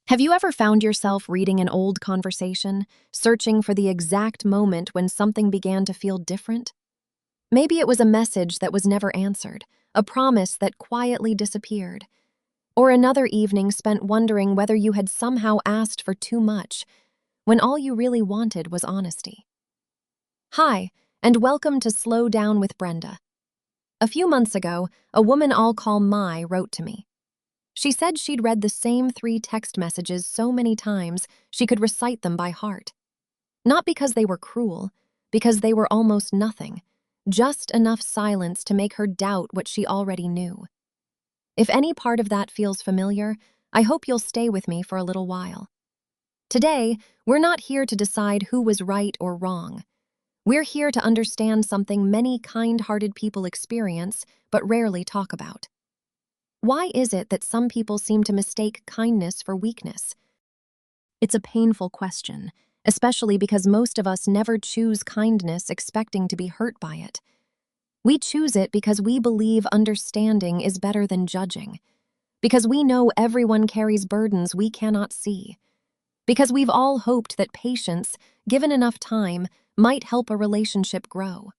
Have you ever found yourself reading an old conversation, searching for the exact moment when something began to feel different? Maybe it was a message that was never answered, a promise that quietly disappeared, or another evening spent wondering whether you had somehow asked for too much when all you really wanted was honesty. Hi, and welcome to Slow Down with Brenda. A few months ago, a woman I'll call Mai wrote to me. She said she'd read the same 3 text messages so many times she could recite them by heart. Not because they were cruel, because they were almost nothing, just enough silence to make her doubt what she already knew. If any part of that feels familiar, I hope you'll stay with me for a little while. Today, we're not here to decide who was right or wrong. We're here to understand something many kind-hearted people experience but rarely talk about. Why is it that some people seem to mistake kindness for weakness? It's a painful question, especially because most of us never choose kindness expecting to be hurt by it. We choose it because we believe understanding is better than judging, because we know everyone carries burdens we cannot see, because we've all hoped that patience, given enough time, might help a relationship grow.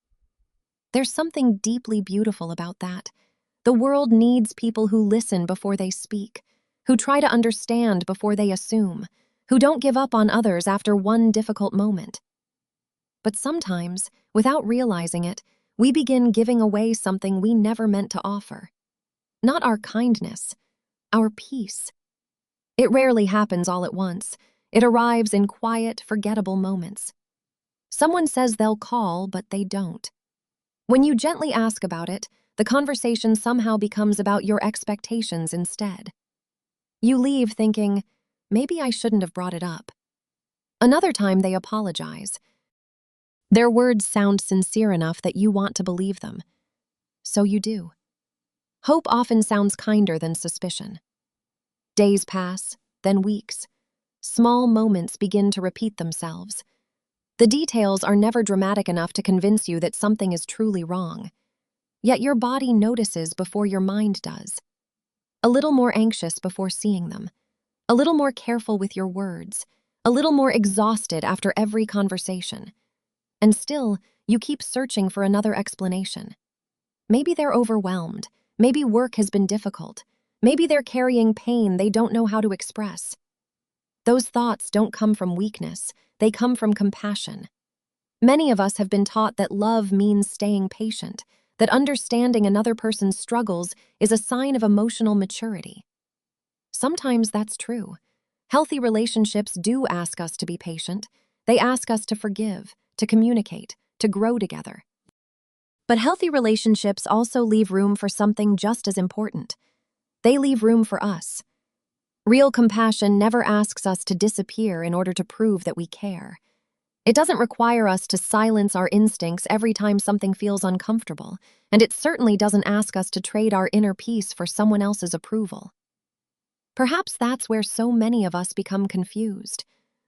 There's something deeply beautiful about that. The world needs people who listen before they speak, who try to understand before they assume, who don't give up on others after one difficult moment. But sometimes, without realizing it, we begin giving away something we never meant to offer. Not our kindness, our peace. It rarely happens all at once. It arrives in quiet, forgettable moments. Someone says they'll call, but they don't. When you gently ask about it, the conversation somehow becomes about your expectations instead. You leave thinking, maybe I shouldn't have brought it up. Another time they apologize. Their words sound sincere enough that you want to believe them. So you do. Hope often sounds kinder than suspicion. Days pass, then weeks. Small moments begin to repeat themselves. The details are never dramatic enough to convince you that something is truly wrong. Yet your body notices before your mind does. A little more anxious before seeing them. A little more careful with your words. A little more exhausted after every conversation. And still, you keep searching for another explanation. Maybe they're overwhelmed. Maybe work has been difficult. Maybe they're carrying pain they don't know how to express. Those thoughts don't come from weakness. They come from compassion. Many of us have been taught that love means staying patient, that understanding another person's struggles is a sign of emotional maturity. Sometimes that's true. Healthy relationships do ask us to be patient. They ask us to forgive, to communicate, to grow together. But healthy relationships also leave room for something just as important. They leave room for us. Real compassion never asks us to disappear in order to prove that we care. It doesn't require us to silence our instincts every time something feels uncomfortable, and it certainly doesn't ask us to trade our inner peace for someone else's approval. Perhaps that's where so many of us become confused.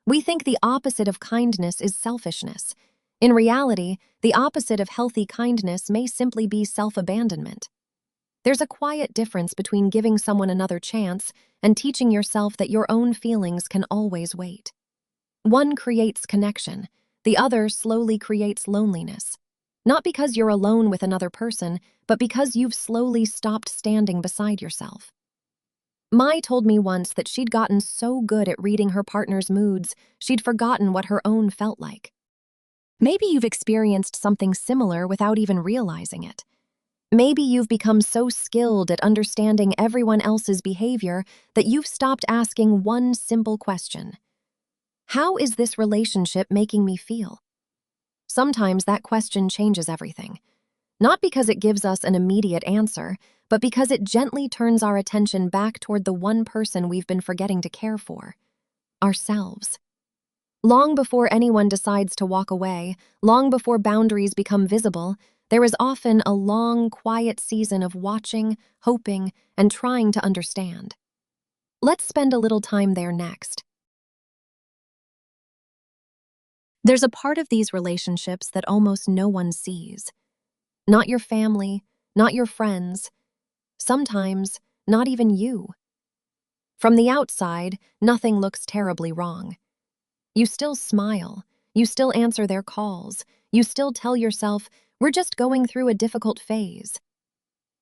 We think the opposite of kindness is selfishness. In reality, the opposite of healthy kindness may simply be self-abandonment. There's a quiet difference between giving someone another chance and teaching yourself that your own feelings can always wait. One creates connection, the other slowly creates loneliness. Not because you're alone with another person, but because you've slowly stopped standing beside yourself. Mai told me once that she'd gotten so good at reading her partner's moods, she'd forgotten what her own felt like. Maybe you've experienced something similar without even realizing it. Maybe you've become so skilled at understanding everyone else's behavior that you've stopped asking one simple question. How is this relationship making me feel? Sometimes that question changes everything. Not because it gives us an immediate answer, but because it gently turns our attention back toward the one person we've been forgetting to care for, ourselves. Long before anyone decides to walk away, long before boundaries become visible, there is often a long, quiet season of watching, hoping, and trying to understand. Let's spend a little time there next. There's a part of these relationships that almost no one sees. Not your family, not your friends, sometimes not even you. From the outside, nothing looks terribly wrong. You still smile, you still answer their calls, you still tell yourself, we're just going through a difficult phase.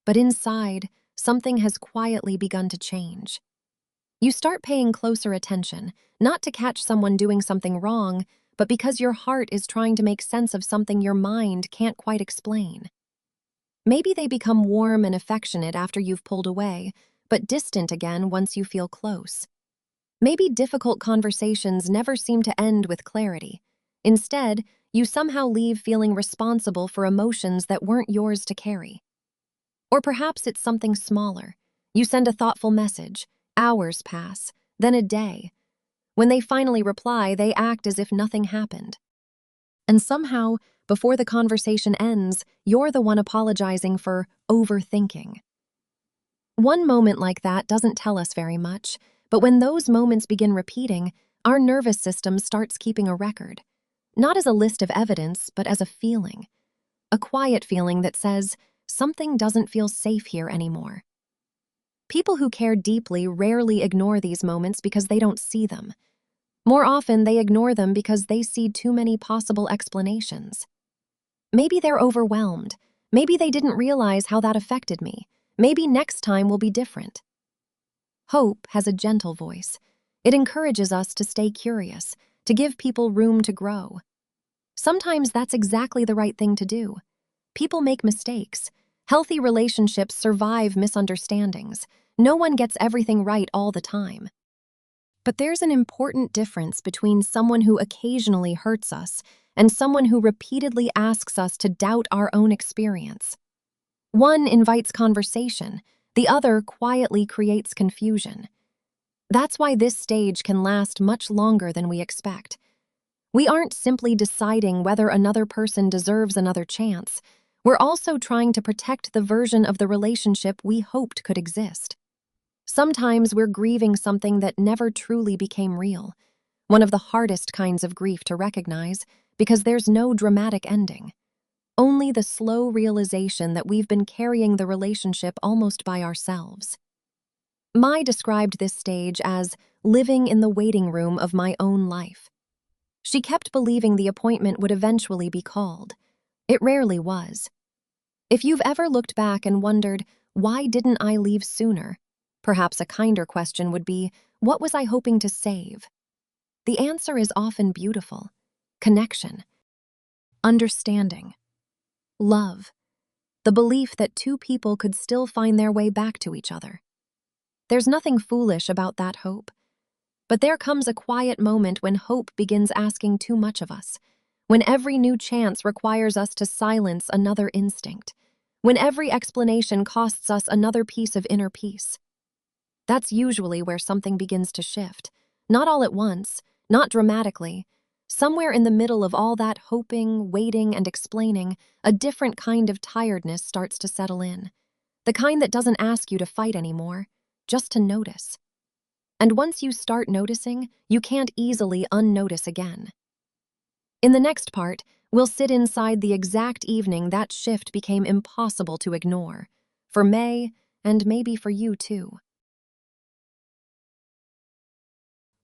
But inside, something has quietly begun to change. You start paying closer attention, not to catch someone doing something wrong, but because your heart is trying to make sense of something your mind can't quite explain. Maybe they become warm and affectionate after you've pulled away, but distant again once you feel close. Maybe difficult conversations never seem to end with clarity. Instead, you somehow leave feeling responsible for emotions that weren't yours to carry. Or perhaps it's something smaller. You send a thoughtful message, hours pass, then a day. When they finally reply, they act as if nothing happened. And somehow, before the conversation ends, you're the one apologizing for overthinking. One moment like that doesn't tell us very much, but when those moments begin repeating, our nervous system starts keeping a record. Not as a list of evidence, but as a feeling. A quiet feeling that says, something doesn't feel safe here anymore. People who care deeply rarely ignore these moments because they don't see them. More often, they ignore them because they see too many possible explanations. Maybe they're overwhelmed. Maybe they didn't realize how that affected me. Maybe next time will be different. Hope has a gentle voice. It encourages us to stay curious, to give people room to grow. Sometimes that's exactly the right thing to do. People make mistakes. Healthy relationships survive misunderstandings. No one gets everything right all the time. But there's an important difference between someone who occasionally hurts us and someone who repeatedly asks us to doubt our own experience. One invites conversation, the other quietly creates confusion. That's why this stage can last much longer than we expect. We aren't simply deciding whether another person deserves another chance. We're also trying to protect the version of the relationship we hoped could exist. Sometimes we're grieving something that never truly became real, one of the hardest kinds of grief to recognize because there's no dramatic ending. Only the slow realization that we've been carrying the relationship almost by ourselves. Mai described this stage as living in the waiting room of my own life. She kept believing the appointment would eventually be called. It rarely was. If you've ever looked back and wondered, why didn't I leave sooner? Perhaps a kinder question would be, what was I hoping to save? The answer is often beautiful. Connection. Understanding. Love. The belief that two people could still find their way back to each other. There's nothing foolish about that hope. But there comes a quiet moment when hope begins asking too much of us, when every new chance requires us to silence another instinct, when every explanation costs us another piece of inner peace. That's usually where something begins to shift, not all at once, not dramatically. Somewhere in the middle of all that hoping, waiting, and explaining, a different kind of tiredness starts to settle in. The kind that doesn't ask you to fight anymore, just to notice. And once you start noticing, you can't easily unnotice again. In the next part, we'll sit inside the exact evening that shift became impossible to ignore. For May, and maybe for you too.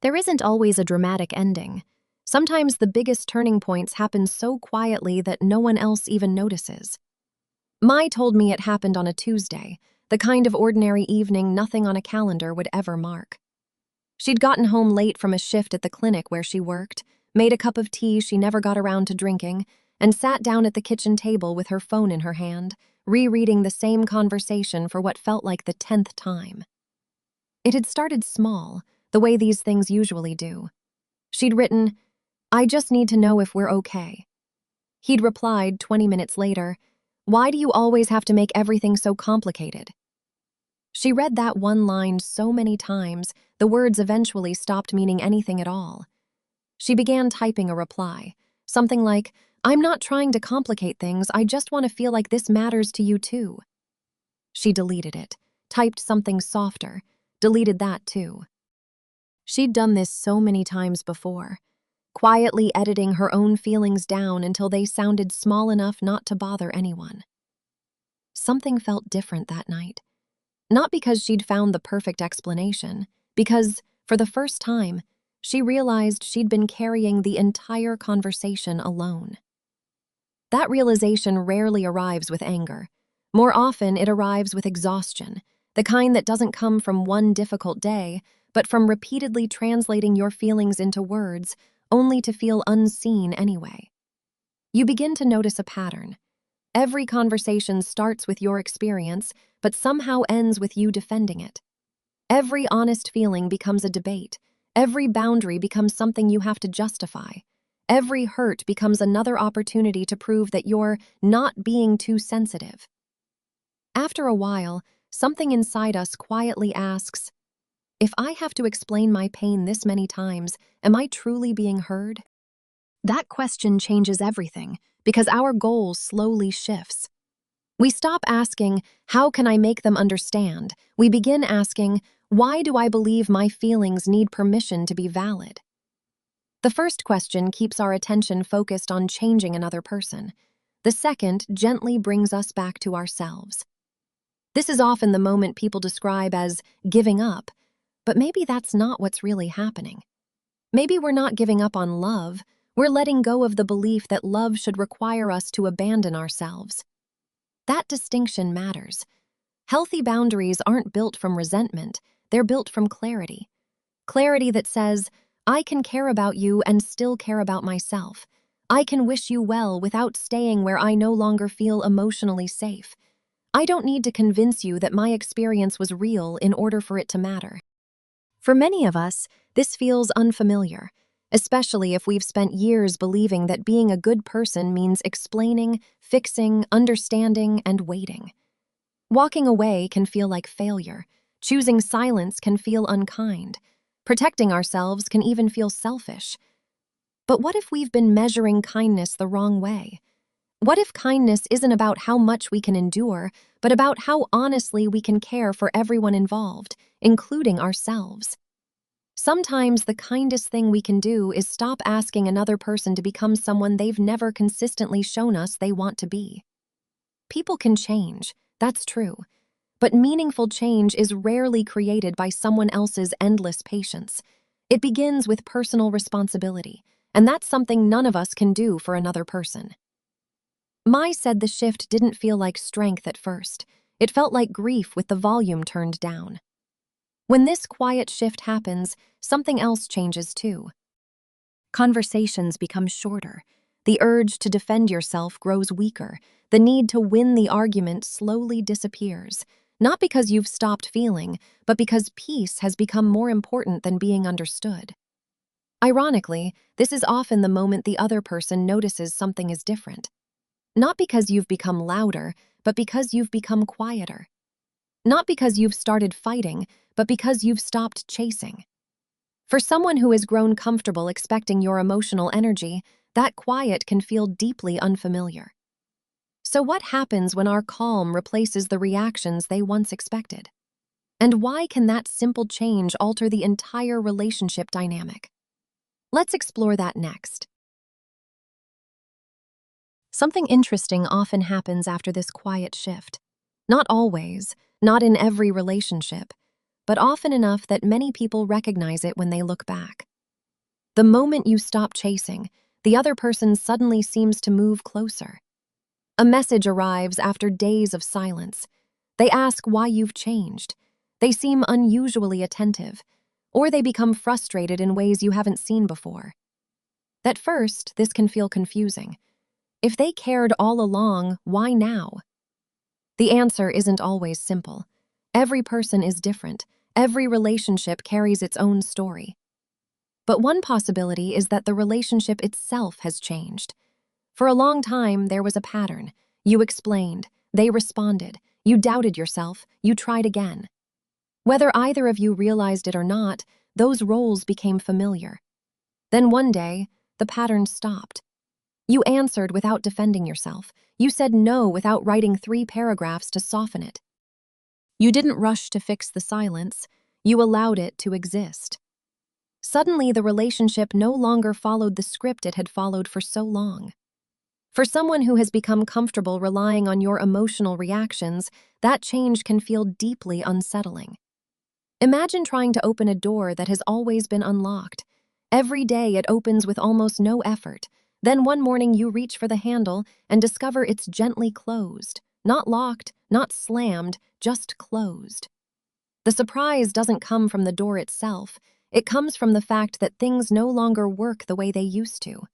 There isn't always a dramatic ending. Sometimes the biggest turning points happen so quietly that no one else even notices. Mai told me it happened on a Tuesday, the kind of ordinary evening nothing on a calendar would ever mark. She'd gotten home late from a shift at the clinic where she worked, made a cup of tea she never got around to drinking, and sat down at the kitchen table with her phone in her hand, rereading the same conversation for what felt like the 10th time. It had started small, the way these things usually do. She'd written, "I just need to know if we're okay." He'd replied 20 minutes later, "Why do you always have to make everything so complicated?" She read that one line so many times, the words eventually stopped meaning anything at all. She began typing a reply, something like, "I'm not trying to complicate things, I just want to feel like this matters to you too." She deleted it, typed something softer, deleted that too. She'd done this so many times before, quietly editing her own feelings down until they sounded small enough not to bother anyone. Something felt different that night. Not because she'd found the perfect explanation, because, for the first time, she realized she'd been carrying the entire conversation alone. That realization rarely arrives with anger. More often, it arrives with exhaustion, the kind that doesn't come from one difficult day, but from repeatedly translating your feelings into words, only to feel unseen anyway. You begin to notice a pattern. Every conversation starts with your experience, but somehow ends with you defending it. Every honest feeling becomes a debate. Every boundary becomes something you have to justify. Every hurt becomes another opportunity to prove that you're not being too sensitive. After a while, something inside us quietly asks, if I have to explain my pain this many times, am I truly being heard? That question changes everything, because our goal slowly shifts. We stop asking, how can I make them understand? We begin asking, why do I believe my feelings need permission to be valid? The first question keeps our attention focused on changing another person. The second gently brings us back to ourselves. This is often the moment people describe as giving up, but maybe that's not what's really happening. Maybe we're not giving up on love, we're letting go of the belief that love should require us to abandon ourselves. That distinction matters. Healthy boundaries aren't built from resentment, they're built from clarity. Clarity that says, I can care about you and still care about myself. I can wish you well without staying where I no longer feel emotionally safe. I don't need to convince you that my experience was real in order for it to matter. For many of us, this feels unfamiliar, especially if we've spent years believing that being a good person means explaining, fixing, understanding, and waiting. Walking away can feel like failure. Choosing silence can feel unkind. Protecting ourselves can even feel selfish. But what if we've been measuring kindness the wrong way? What if kindness isn't about how much we can endure, but about how honestly we can care for everyone involved, including ourselves? Sometimes the kindest thing we can do is stop asking another person to become someone they've never consistently shown us they want to be. People can change, that's true, but meaningful change is rarely created by someone else's endless patience. It begins with personal responsibility, and that's something none of us can do for another person. Mai said the shift didn't feel like strength at first. It felt like grief with the volume turned down. When this quiet shift happens, something else changes too. Conversations become shorter. The urge to defend yourself grows weaker. The need to win the argument slowly disappears. Not because you've stopped feeling, but because peace has become more important than being understood. Ironically, this is often the moment the other person notices something is different. Not because you've become louder, but because you've become quieter. Not because you've started fighting, but because you've stopped chasing. For someone who has grown comfortable expecting your emotional energy, that quiet can feel deeply unfamiliar. So what happens when our calm replaces the reactions they once expected? And why can that simple change alter the entire relationship dynamic? Let's explore that next. Something interesting often happens after this quiet shift. Not always, not in every relationship, but often enough that many people recognize it when they look back. The moment you stop chasing, the other person suddenly seems to move closer. A message arrives after days of silence. They ask why you've changed. They seem unusually attentive, or they become frustrated in ways you haven't seen before. At first, this can feel confusing. If they cared all along, why now? The answer isn't always simple. Every person is different. Every relationship carries its own story. But one possibility is that the relationship itself has changed. For a long time, there was a pattern. You explained, they responded, you doubted yourself, you tried again. Whether either of you realized it or not, those roles became familiar. Then one day, the pattern stopped. You answered without defending yourself. You said no without writing 3 paragraphs to soften it. You didn't rush to fix the silence. You allowed it to exist. Suddenly, the relationship no longer followed the script it had followed for so long. For someone who has become comfortable relying on your emotional reactions, that change can feel deeply unsettling. Imagine trying to open a door that has always been unlocked. Every day it opens with almost no effort. Then one morning you reach for the handle and discover it's gently closed. Not locked, not slammed, just closed. The surprise doesn't come from the door itself. It comes from the fact that things no longer work the way they used to.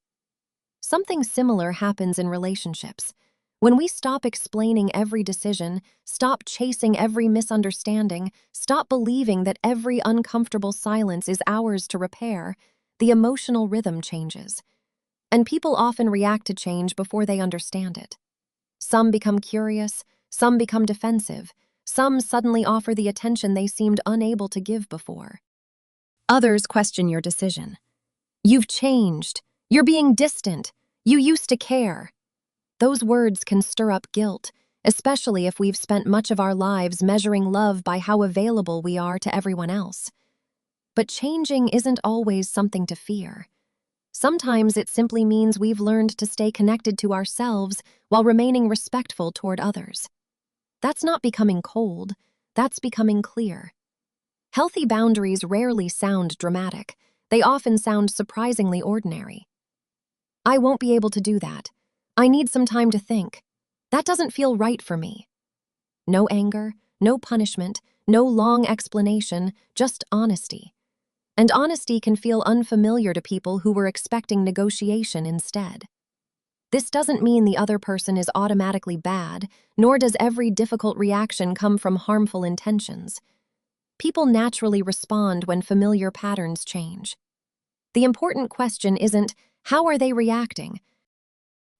Something similar happens in relationships. When we stop explaining every decision, stop chasing every misunderstanding, stop believing that every uncomfortable silence is ours to repair, the emotional rhythm changes. And people often react to change before they understand it. Some become curious, some become defensive, some suddenly offer the attention they seemed unable to give before. Others question your decision. You've changed. You're being distant. You used to care. Those words can stir up guilt, especially if we've spent much of our lives measuring love by how available we are to everyone else. But changing isn't always something to fear. Sometimes it simply means we've learned to stay connected to ourselves while remaining respectful toward others. That's not becoming cold, that's becoming clear. Healthy boundaries rarely sound dramatic. They often sound surprisingly ordinary. I won't be able to do that. I need some time to think. That doesn't feel right for me. No anger, no punishment, no long explanation, just honesty. And honesty can feel unfamiliar to people who were expecting negotiation instead. This doesn't mean the other person is automatically bad, nor does every difficult reaction come from harmful intentions. People naturally respond when familiar patterns change. The important question isn't, how are they reacting?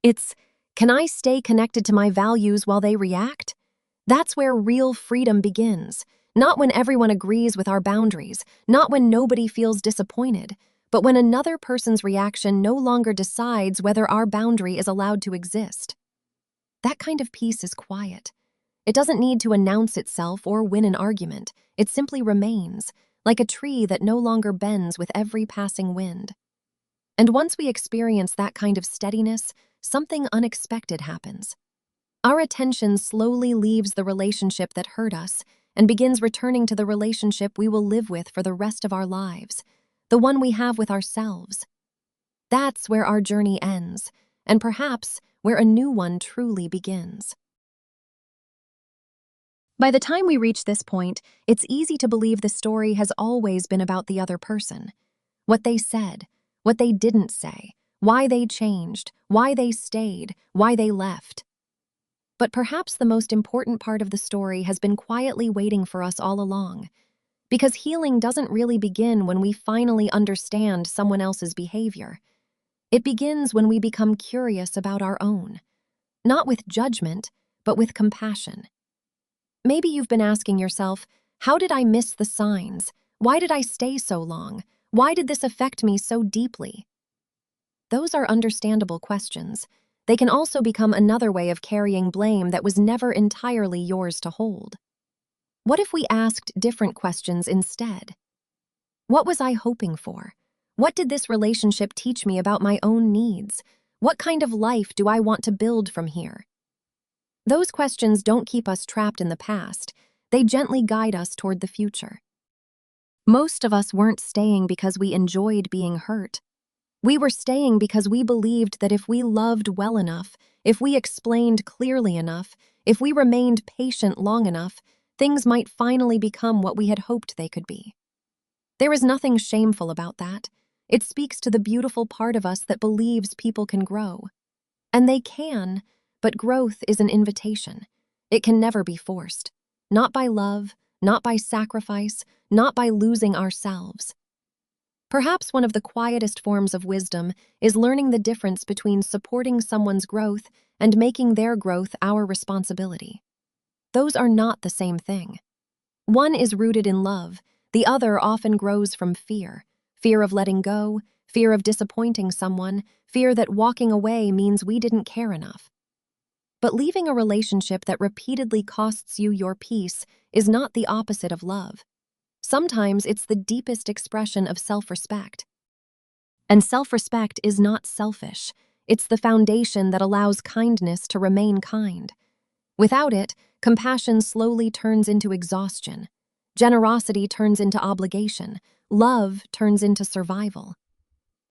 It's, can I stay connected to my values while they react? That's where real freedom begins. Not when everyone agrees with our boundaries, not when nobody feels disappointed, but when another person's reaction no longer decides whether our boundary is allowed to exist. That kind of peace is quiet. It doesn't need to announce itself or win an argument. It simply remains, like a tree that no longer bends with every passing wind. And once we experience that kind of steadiness, something unexpected happens. Our attention slowly leaves the relationship that hurt us and begins returning to the relationship we will live with for the rest of our lives, the one we have with ourselves. That's where our journey ends, and perhaps where a new one truly begins. By the time we reach this point, it's easy to believe the story has always been about the other person. What they said, what they didn't say, why they changed, why they stayed, why they left. But perhaps the most important part of the story has been quietly waiting for us all along. Because healing doesn't really begin when we finally understand someone else's behavior. It begins when we become curious about our own. Not with judgment, but with compassion. Maybe you've been asking yourself, how did I miss the signs? Why did I stay so long? Why did this affect me so deeply? Those are understandable questions. They can also become another way of carrying blame that was never entirely yours to hold. What if we asked different questions instead? What was I hoping for? What did this relationship teach me about my own needs? What kind of life do I want to build from here? Those questions don't keep us trapped in the past. They gently guide us toward the future. Most of us weren't staying because we enjoyed being hurt. We were staying because we believed that if we loved well enough, if we explained clearly enough, if we remained patient long enough, things might finally become what we had hoped they could be. There is nothing shameful about that. It speaks to the beautiful part of us that believes people can grow. And they can, but growth is an invitation. It can never be forced. Not by love, not by sacrifice, not by losing ourselves. Perhaps one of the quietest forms of wisdom is learning the difference between supporting someone's growth and making their growth our responsibility. Those are not the same thing. One is rooted in love, the other often grows from fear. Fear of letting go, fear of disappointing someone, fear that walking away means we didn't care enough. But leaving a relationship that repeatedly costs you your peace is not the opposite of love. Sometimes it's the deepest expression of self-respect. And self-respect is not selfish. It's the foundation that allows kindness to remain kind. Without it, compassion slowly turns into exhaustion. Generosity turns into obligation. Love turns into survival.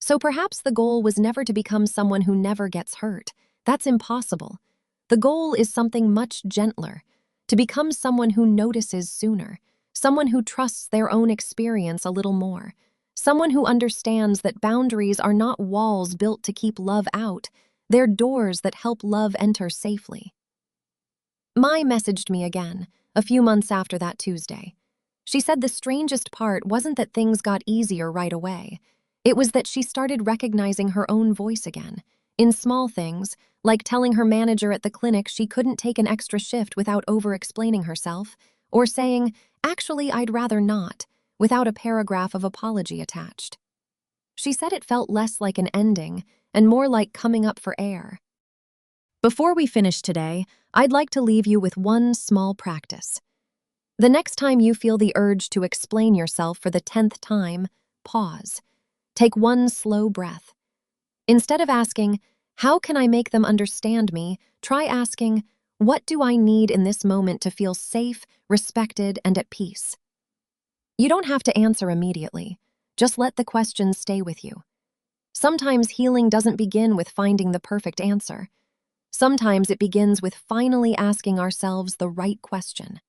So perhaps the goal was never to become someone who never gets hurt. That's impossible. The goal is something much gentler, to become someone who notices sooner, someone who trusts their own experience a little more, someone who understands that boundaries are not walls built to keep love out, they're doors that help love enter safely. Mai messaged me again, a few months after that Tuesday. She said the strangest part wasn't that things got easier right away. It was that she started recognizing her own voice again, in small things, like telling her manager at the clinic she couldn't take an extra shift without over-explaining herself, or saying, "Actually, I'd rather not," without a paragraph of apology attached. She said it felt less like an ending and more like coming up for air. Before we finish today, I'd like to leave you with one small practice. The next time you feel the urge to explain yourself for the 10th time, pause. Take one slow breath. Instead of asking, "How can I make them understand me?" try asking, "What do I need in this moment to feel safe, respected, and at peace?" You don't have to answer immediately. Just let the question stay with you. Sometimes healing doesn't begin with finding the perfect answer. Sometimes it begins with finally asking ourselves the right question.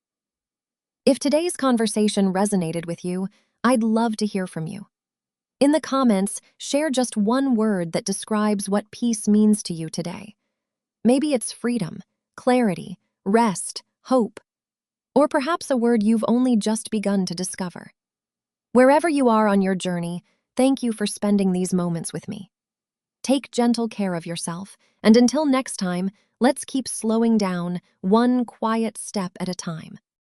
If today's conversation resonated with you, I'd love to hear from you. In the comments, share just one word that describes what peace means to you today. Maybe it's freedom, clarity, rest, hope, or perhaps a word you've only just begun to discover. Wherever you are on your journey, thank you for spending these moments with me. Take gentle care of yourself, and until next time, let's keep slowing down one quiet step at a time.